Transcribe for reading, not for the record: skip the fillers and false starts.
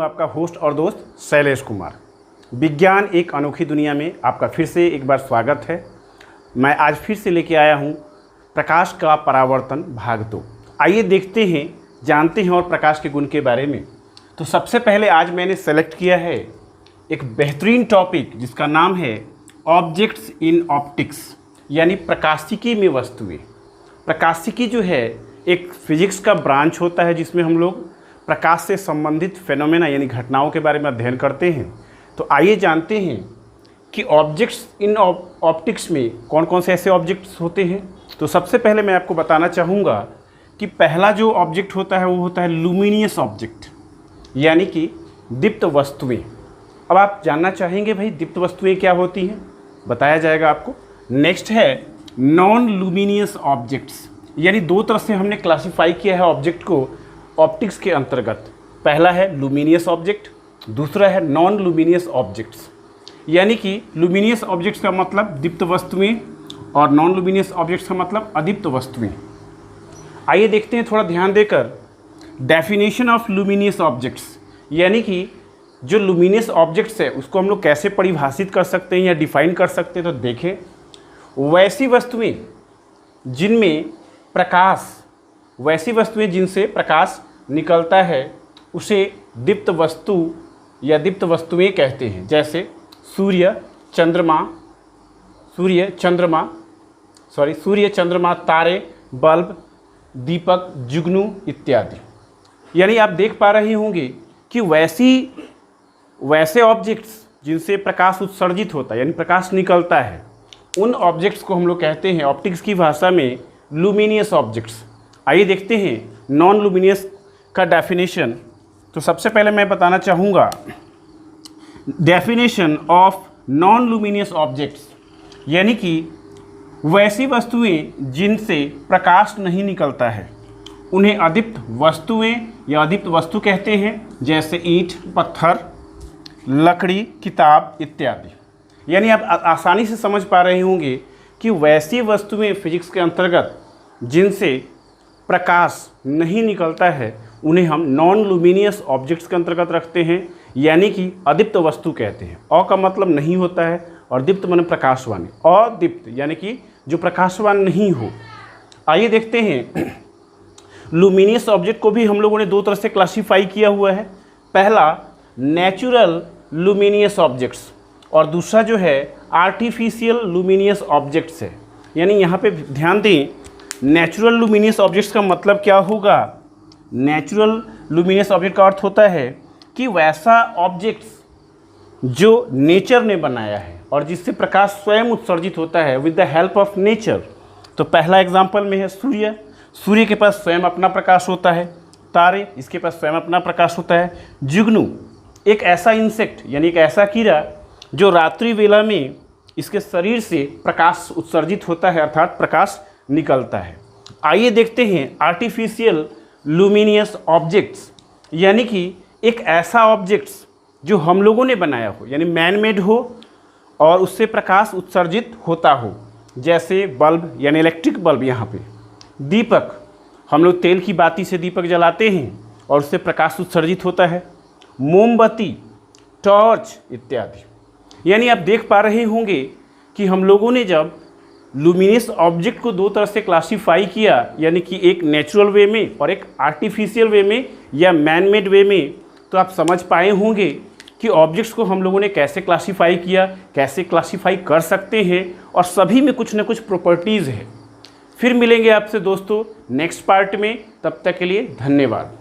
आपका होस्ट और दोस्त शैलेश कुमार। विज्ञान एक अनोखी दुनिया में आपका फिर से एक बार स्वागत है। मैं आज फिर से लेके आया हूँ प्रकाश का परावर्तन भाग 2। आइए देखते हैं, जानते हैं और प्रकाश के गुण के बारे में। तो सबसे पहले आज मैंने सेलेक्ट किया है एक बेहतरीन टॉपिक जिसका नाम है ऑब्जेक्ट्स इन ऑप्टिक्स, यानी प्रकाशिकी में वस्तुएं। प्रकाशिकी जो है एक फिजिक्स का ब्रांच होता है जिसमें हम लोग प्रकाश से संबंधित फेनोमेना यानी घटनाओं के बारे में अध्ययन करते हैं। तो आइए जानते हैं कि ऑब्जेक्ट्स इन ऑप्टिक्स में कौन कौन से ऐसे ऑब्जेक्ट्स होते हैं। तो सबसे पहले मैं आपको बताना चाहूँगा कि पहला जो ऑब्जेक्ट होता है वो होता है लुमिनियस ऑब्जेक्ट, यानी कि दीप्त वस्तुएं। अब आप जानना चाहेंगे भाई दीप्त वस्तुएं क्या होती हैं, बताया जाएगा आपको। नेक्स्ट है नॉन लुमिनियस ऑब्जेक्ट्स, यानी दो तरह से हमने क्लासिफाई किया है ऑब्जेक्ट को ऑप्टिक्स के अंतर्गत। पहला है लुमिनियस ऑब्जेक्ट, दूसरा है नॉन लुमिनियस ऑब्जेक्ट्स। यानी कि लुमिनियस ऑब्जेक्ट्स का मतलब दीप्त वस्तुएं और नॉन लुमिनियस ऑब्जेक्ट्स का मतलब अदीप्त वस्तुएं। आइए देखते हैं थोड़ा ध्यान देकर डेफिनेशन ऑफ लुमिनियस ऑब्जेक्ट्स, यानी कि जो लुमिनियस ऑब्जेक्ट्स है उसको हम लोग कैसे परिभाषित कर सकते हैं या डिफाइन कर सकते हैं। तो देखें, वैसी वस्तुएं जिनसे प्रकाश निकलता है उसे दीप्त वस्तु या दीप्त वस्तुएं कहते हैं। जैसे सूर्य, चंद्रमा, तारे, बल्ब, दीपक, जुगनू इत्यादि। यानी आप देख पा रहे होंगे कि वैसे ऑब्जेक्ट्स जिनसे प्रकाश उत्सर्जित होता है यानी प्रकाश निकलता है, उन ऑब्जेक्ट्स को हम लोग कहते हैं ऑप्टिक्स की भाषा में लुमिनियस ऑब्जेक्ट्स। आइए देखते हैं नॉन लुमिनियस का डेफिनेशन। तो सबसे पहले मैं बताना चाहूँगा definition of non luminous objects, यानी कि वैसी वस्तुएं जिनसे प्रकाश नहीं निकलता है उन्हें अदीप्त वस्तुएं या अदीप्त वस्तु कहते हैं। जैसे ईंट, पत्थर, लकड़ी, किताब इत्यादि। यानी आप आसानी से समझ पा रहे होंगे कि वैसी वस्तुएं फिजिक्स के अंतर्गत जिनसे प्रकाश नहीं निकलता है उन्हें हम नॉन लुमिनियस ऑब्जेक्ट्स के अंतर्गत रखते हैं, यानी कि अदीप्त वस्तु कहते हैं। अ का मतलब नहीं होता है और दीप्त माने प्रकाशवान। अदीप्त यानी कि जो प्रकाशवान नहीं हो। आइए देखते हैं लुमिनियस ऑब्जेक्ट को भी हम लोगों ने दो तरह से क्लासीफाई किया हुआ है। पहला नेचुरल लुमिनियस ऑब्जेक्ट्स और दूसरा जो है आर्टिफिशियल लुमिनियस ऑब्जेक्ट्स है। यानी यहाँ पे ध्यान दें, नेचुरल लुमिनियस ऑब्जेक्ट्स का मतलब क्या होगा। नेचुरल लुमिनियस ऑब्जेक्ट का अर्थ होता है कि वैसा ऑब्जेक्ट्स जो नेचर ने बनाया है और जिससे प्रकाश स्वयं उत्सर्जित होता है with the help of nature. तो पहला एग्जाम्पल में है सूर्य के पास स्वयं अपना प्रकाश होता है। तारे, इसके पास स्वयं अपना प्रकाश होता है। जुगनू एक ऐसा इंसेक्ट यानी एक ऐसा कीड़ा जो रात्रि वेला में इसके शरीर से प्रकाश उत्सर्जित होता है, अर्थात प्रकाश निकलता है। आइए देखते हैं आर्टिफिशियल लुमिनियस ऑब्जेक्ट्स, यानी कि एक ऐसा ऑब्जेक्ट्स जो हम लोगों ने बनाया हो यानी मैन मेड हो और उससे प्रकाश उत्सर्जित होता हो। जैसे बल्ब यानी इलेक्ट्रिक बल्ब, यहाँ पे दीपक, हम लोग तेल की बाती से दीपक जलाते हैं और उससे प्रकाश उत्सर्जित होता है। मोमबत्ती, टॉर्च इत्यादि। यानी आप देख पा रहे होंगे कि हम लोगों ने जब लुमिनियस ऑब्जेक्ट को दो तरह से क्लासीफाई किया, यानी कि एक नेचुरल वे में और एक आर्टिफिशियल वे में या मैन मेड वे में, तो आप समझ पाए होंगे कि ऑब्जेक्ट्स को हम लोगों ने कैसे क्लासीफाई किया, कैसे क्लासीफाई कर सकते हैं, और सभी में कुछ न कुछ प्रॉपर्टीज़ है। फिर मिलेंगे आपसे दोस्तों नेक्स्ट पार्ट में, तब तक के लिए धन्यवाद।